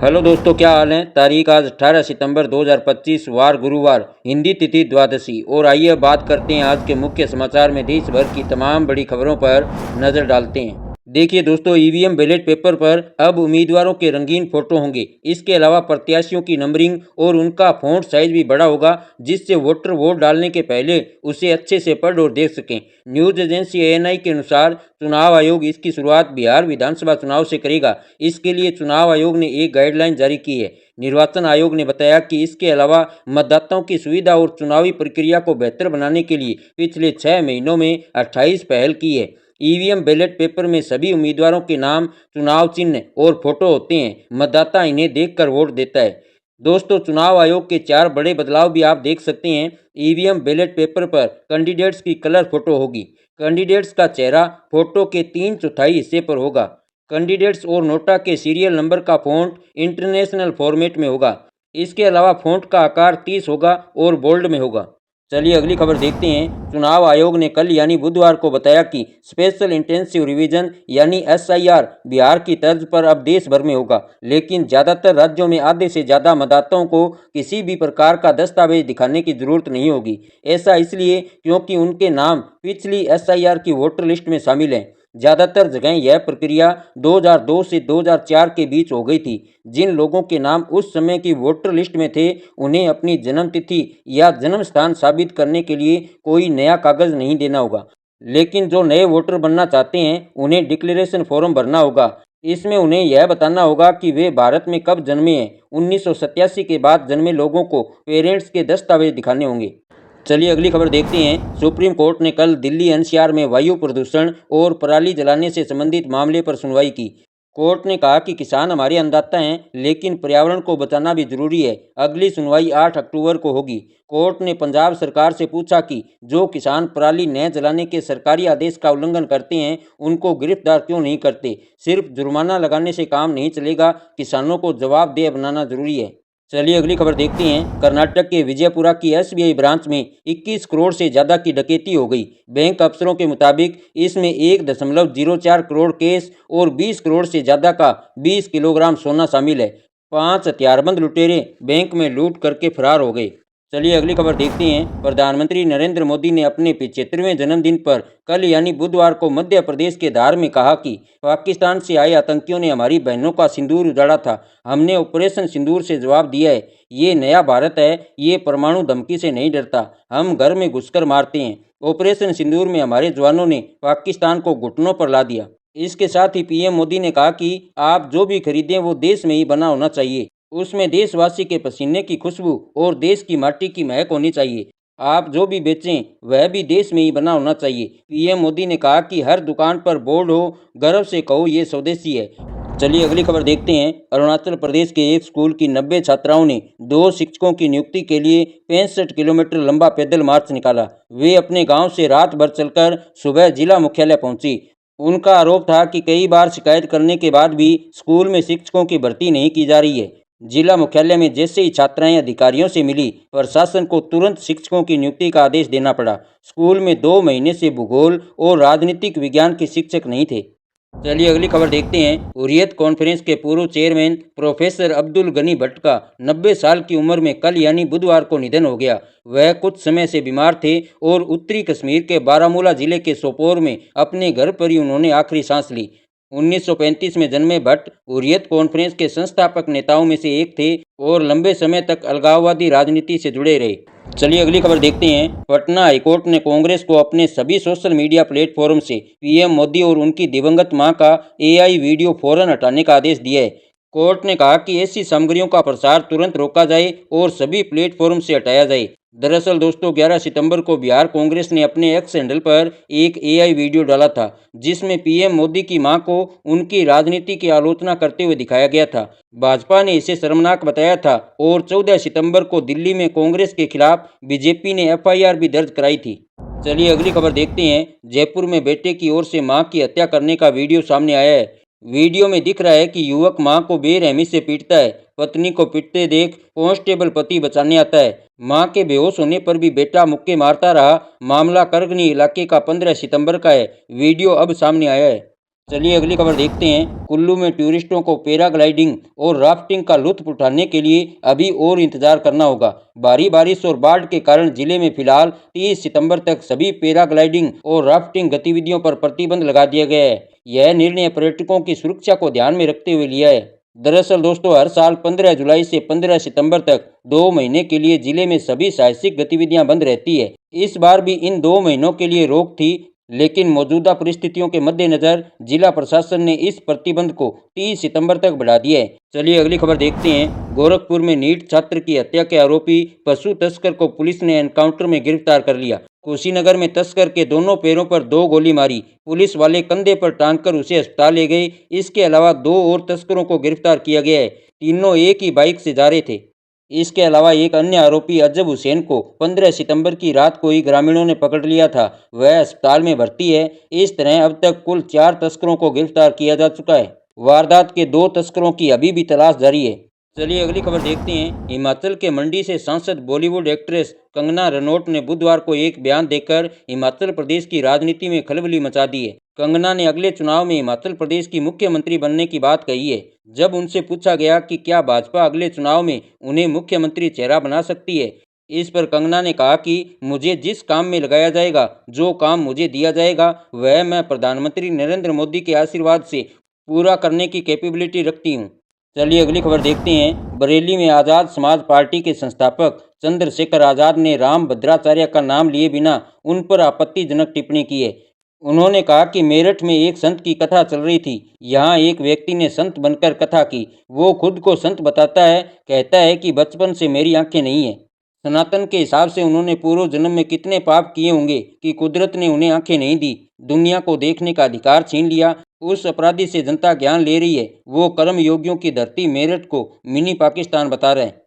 Hello दोस्तों, क्या हाल है। तारीख आज 18 सितंबर 2025 वार गुरुवार, हिंदी तिथि द्वादशी। और आइए बात करते हैं आज के मुख्य समाचार में देश भर की तमाम बड़ी खबरों पर नजर डालते हैं। देखिए दोस्तों, ईवीएम बैलेट पेपर पर अब उम्मीदवारों के रंगीन फोटो होंगे। इसके अलावा प्रत्याशियों की नंबरिंग और उनका फॉन्ट साइज भी बड़ा होगा, जिससे वोटर वोट डालने के पहले उसे अच्छे से पढ़ और देख सकें। न्यूज एजेंसी एएनआई के अनुसार चुनाव आयोग इसकी शुरुआत बिहार विधानसभा चुनाव से करेगा। इसके लिए चुनाव आयोग ने एक गाइडलाइन जारी की है। निर्वाचन आयोग ने बताया कि इसके अलावा मतदाताओं की सुविधा और चुनावी प्रक्रिया को बेहतर बनाने के लिए पिछले 6 महीनों में 28 पहल की है। ईवीएम बैलेट पेपर में सभी उम्मीदवारों के नाम, चुनाव चिन्ह और फोटो होते हैं। मतदाता इन्हें देखकर वोट देता है। दोस्तों, चुनाव आयोग के 4 बड़े बदलाव भी आप देख सकते हैं। ईवीएम बैलेट पेपर पर कैंडिडेट्स की कलर फोटो होगी। कैंडिडेट्स का चेहरा फोटो के 3/4 हिस्से पर होगा। कैंडिडेट्स और नोटा के सीरियल नंबर का फॉन्ट इंटरनेशनल फॉर्मेट में होगा। इसके अलावा फॉन्ट का आकार 30 होगा और बोल्ड में होगा। चलिए अगली खबर देखते हैं। चुनाव आयोग ने कल यानी बुधवार को बताया कि स्पेशल इंटेंसिव रिवीजन यानी एसआईआर बिहार की तर्ज पर अब देश भर में होगा, लेकिन ज़्यादातर राज्यों में आधे से ज़्यादा मतदाताओं को किसी भी प्रकार का दस्तावेज दिखाने की जरूरत नहीं होगी। ऐसा इसलिए क्योंकि उनके नाम पिछली एसआईआर की वोटर लिस्ट में शामिल हैं। ज़्यादातर जगह यह प्रक्रिया 2002 से 2004 के बीच हो गई थी। जिन लोगों के नाम उस समय की वोटर लिस्ट में थे, उन्हें अपनी जन्म तिथि या जन्म स्थान साबित करने के लिए कोई नया कागज नहीं देना होगा। लेकिन जो नए वोटर बनना चाहते हैं, उन्हें डिक्लेरेशन फॉर्म भरना होगा। इसमें उन्हें यह बताना होगा कि वे भारत में कब जन्मे हैं। 1987 के बाद जन्मे लोगों को पेरेंट्स के दस्तावेज दिखाने होंगे। चलिए अगली खबर देखते हैं। सुप्रीम कोर्ट ने कल दिल्ली एनसीआर में वायु प्रदूषण और पराली जलाने से संबंधित मामले पर सुनवाई की। कोर्ट ने कहा कि किसान हमारे अन्नदाता हैं, लेकिन पर्यावरण को बचाना भी जरूरी है। अगली सुनवाई 8 अक्टूबर को होगी। कोर्ट ने पंजाब सरकार से पूछा कि जो किसान पराली न जलाने के सरकारी आदेश का उल्लंघन करते हैं, उनको गिरफ्तार क्यों नहीं करते। सिर्फ जुर्माना लगाने से काम नहीं चलेगा, किसानों को जवाबदेह बनाना जरूरी है। चलिए अगली खबर देखते हैं। कर्नाटक के विजयपुरा की एसबीआई ब्रांच में 21 करोड़ से ज़्यादा की डकैती हो गई। बैंक अफसरों के मुताबिक इसमें 1.04 करोड़ कैश और 20 करोड़ से ज़्यादा का 20 किलोग्राम सोना शामिल है। 5 हथियारबंद लुटेरे बैंक में लूट करके फरार हो गए। चलिए अगली खबर देखते हैं। प्रधानमंत्री नरेंद्र मोदी ने अपने 75वें जन्मदिन पर कल यानी बुधवार को मध्य प्रदेश के धार में कहा कि पाकिस्तान से आए आतंकियों ने हमारी बहनों का सिंदूर उजाड़ा था। हमने ऑपरेशन सिंदूर से जवाब दिया है। ये नया भारत है, ये परमाणु धमकी से नहीं डरता। हम घर में घुसकर मारते हैं। ऑपरेशन सिंदूर में हमारे जवानों ने पाकिस्तान को घुटनों पर ला दिया। इसके साथ ही पीएम मोदी ने कहा कि आप जो भी खरीदें वो देश में ही बना होना चाहिए। उसमें देशवासी के पसीने की खुशबू और देश की माटी की महक होनी चाहिए। आप जो भी बेचें वह भी देश में ही बना होना चाहिए। पीएम मोदी ने कहा कि हर दुकान पर बोर्ड हो, गर्व से कहो ये स्वदेशी है। चलिए अगली खबर देखते हैं। अरुणाचल प्रदेश के एक स्कूल की 90 छात्राओं ने 2 शिक्षकों की नियुक्ति के लिए 65 किलोमीटर लंबा पैदल मार्च निकाला। वे अपने गांव से रात भर चलकर सुबह जिला मुख्यालय पहुंची। उनका आरोप था कि कई बार शिकायत करने के बाद भी स्कूल में शिक्षकों की भर्ती नहीं की जा रही है। जिला मुख्यालय में जैसे ही छात्राएं अधिकारियों से मिली, प्रशासन को तुरंत शिक्षकों की नियुक्ति का आदेश देना पड़ा। स्कूल में 2 महीने से भूगोल और राजनीतिक विज्ञान के शिक्षक नहीं थे। चलिए अगली खबर देखते हैं। हुर्रियत कॉन्फ्रेंस के पूर्व चेयरमैन प्रोफेसर अब्दुल गनी भट्ट का 90 साल की उम्र में कल यानी बुधवार को निधन हो गया। वह कुछ समय से बीमार थे और उत्तरी कश्मीर के बारामूला जिले के सोपोर में अपने घर पर ही उन्होंने आखिरी सांस ली। 1935 में जन्मे भट्ट हुर्रियत कॉन्फ्रेंस के संस्थापक नेताओं में से एक थे और लंबे समय तक अलगाववादी राजनीति से जुड़े रहे। चलिए अगली खबर देखते हैं। पटना हाईकोर्ट ने कांग्रेस को अपने सभी सोशल मीडिया प्लेटफॉर्म से पीएम मोदी और उनकी दिवंगत मां का एआई वीडियो फौरन हटाने का आदेश दिया है। कोर्ट ने कहा कि ऐसी सामग्रियों का प्रसार तुरंत रोका जाए और सभी प्लेटफॉर्म से हटाया जाए। दरअसल दोस्तों, 11 सितंबर को बिहार कांग्रेस ने अपने एक्स हैंडल पर एक एआई वीडियो डाला था, जिसमें पीएम मोदी की मां को उनकी राजनीति की आलोचना करते हुए दिखाया गया था। भाजपा ने इसे शर्मनाक बताया था और 14 सितंबर को दिल्ली में कांग्रेस के खिलाफ बीजेपी ने एफआईआर भी दर्ज कराई थी। चलिए अगली खबर देखते हैं। जयपुर में बेटे की ओर से मां की हत्या करने का वीडियो सामने आया है। वीडियो में दिख रहा है कि युवक मां को बेरहमी से पीटता है। पत्नी को पीटते देख कांस्टेबल पति बचाने आता है। मां के बेहोश होने पर भी बेटा मुक्के मारता रहा। मामला करगनी इलाके का 15 सितंबर का है। वीडियो अब सामने आया है। चलिए अगली खबर देखते हैं। कुल्लू में टूरिस्टों को पैराग्लाइडिंग और राफ्टिंग का लुत्फ उठाने के लिए अभी और इंतजार करना होगा। भारी बारिश और बाढ़ के कारण जिले में फिलहाल 30 सितंबर तक सभी पैराग्लाइडिंग और राफ्टिंग गतिविधियों पर प्रतिबंध लगा दिया गया है। यह निर्णय पर्यटकों की सुरक्षा को ध्यान में रखते हुए लिया है। दरअसल दोस्तों, हर साल 15 जुलाई से 15 सितंबर तक 2 महीने के लिए जिले में सभी साहसिक गतिविधियां बंद रहती है। इस बार भी इन 2 महीनों के लिए रोक थी, लेकिन मौजूदा परिस्थितियों के मद्देनजर जिला प्रशासन ने इस प्रतिबंध को 30 सितंबर तक बढ़ा दिया है। चलिए अगली खबर देखते हैं। गोरखपुर में नीट छात्र की हत्या के आरोपी पशु तस्कर को पुलिस ने एनकाउंटर में गिरफ्तार कर लिया। कुशीनगर में तस्कर के दोनों पैरों पर 2 गोली मारी। पुलिस वाले कंधे पर टांगकर उसे अस्पताल ले गए। इसके अलावा 2 और तस्करों को गिरफ्तार किया गया है। तीनों एक ही बाइक से जा रहे थे। इसके अलावा एक अन्य आरोपी अजब हुसैन को 15 सितंबर की रात को ही ग्रामीणों ने पकड़ लिया था। वह अस्पताल में भर्ती है। इस तरह अब तक कुल 4 तस्करों को गिरफ्तार किया जा चुका है। वारदात के 2 तस्करों की अभी भी तलाश जारी है। चलिए अगली खबर देखते हैं। हिमाचल के मंडी से सांसद बॉलीवुड एक्ट्रेस कंगना रनौत ने बुधवार को एक बयान देकर हिमाचल प्रदेश की राजनीति में खलबली मचा दी है। कंगना ने अगले चुनाव में हिमाचल प्रदेश की मुख्यमंत्री बनने की बात कही है। जब उनसे पूछा गया कि क्या भाजपा अगले चुनाव में उन्हें मुख्यमंत्री चेहरा बना सकती है, इस पर कंगना ने कहा कि मुझे जिस काम में लगाया जाएगा, जो काम मुझे दिया जाएगा, वह मैं प्रधानमंत्री नरेंद्र मोदी के आशीर्वाद से पूरा करने की कैपेबिलिटी रखती हूँ। चलिए अगली खबर देखते हैं। बरेली में आज़ाद समाज पार्टी के संस्थापक चंद्रशेखर आज़ाद ने राम भद्राचार्य का नाम लिए बिना उन पर आपत्तिजनक टिप्पणी की है। उन्होंने कहा कि मेरठ में एक संत की कथा चल रही थी। यहाँ एक व्यक्ति ने संत बनकर कथा की। वो खुद को संत बताता है, कहता है कि बचपन से मेरी आंखें नहीं है। सनातन के हिसाब से उन्होंने पूर्व जन्म में कितने पाप किए होंगे कि कुदरत ने उन्हें आंखें नहीं दी, दुनिया को देखने का अधिकार छीन लिया। उस अपराधी से जनता ज्ञान ले रही है। वो कर्म योगियों की धरती मेरठ को मिनी पाकिस्तान बता रहे हैं।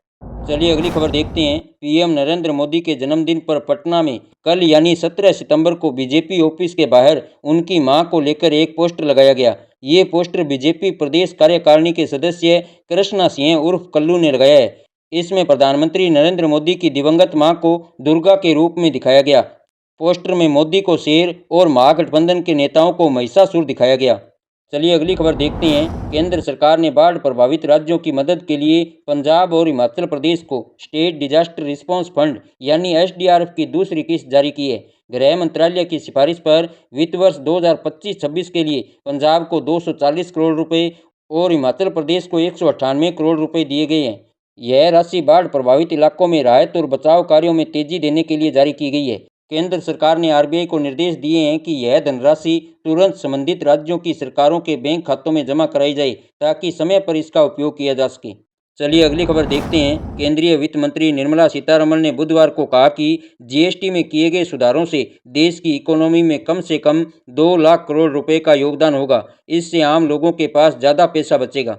चलिए अगली खबर देखते हैं। पीएम नरेंद्र मोदी के जन्मदिन पर पटना में कल यानी 17 सितंबर को बीजेपी ऑफिस के बाहर उनकी मां को लेकर एक पोस्टर लगाया गया। ये पोस्टर बीजेपी प्रदेश कार्यकारिणी के सदस्य कृष्णा सिंह उर्फ कल्लू ने लगाया है। इसमें प्रधानमंत्री नरेंद्र मोदी की दिवंगत मां को दुर्गा के रूप में दिखाया गया। पोस्टर में मोदी को शेर और महागठबंधन के नेताओं को महिषासुर दिखाया गया। चलिए अगली खबर देखते हैं। केंद्र सरकार ने बाढ़ प्रभावित राज्यों की मदद के लिए पंजाब और हिमाचल प्रदेश को स्टेट डिजास्टर रिस्पांस फंड यानी एसडीआरएफ की दूसरी किस्त जारी की है। गृह मंत्रालय की सिफारिश पर वित्त वर्ष 2025-26 के लिए पंजाब को 240 करोड़ रुपए और हिमाचल प्रदेश को 198 करोड़ रुपए दिए गए हैं। यह राशि बाढ़ प्रभावित इलाकों में राहत और बचाव कार्यों में तेजी देने के लिए जारी की गई है। केंद्र सरकार ने आरबीआई को निर्देश दिए हैं कि यह धनराशि तुरंत संबंधित राज्यों की सरकारों के बैंक खातों में जमा कराई जाए, ताकि समय पर इसका उपयोग किया जा सके। चलिए अगली खबर देखते हैं। केंद्रीय वित्त मंत्री निर्मला सीतारमण ने बुधवार को कहा कि जीएसटी में किए गए सुधारों से देश की इकोनॉमी में कम से कम 2 लाख करोड़ रुपए का योगदान होगा। इससे आम लोगों के पास ज़्यादा पैसा बचेगा।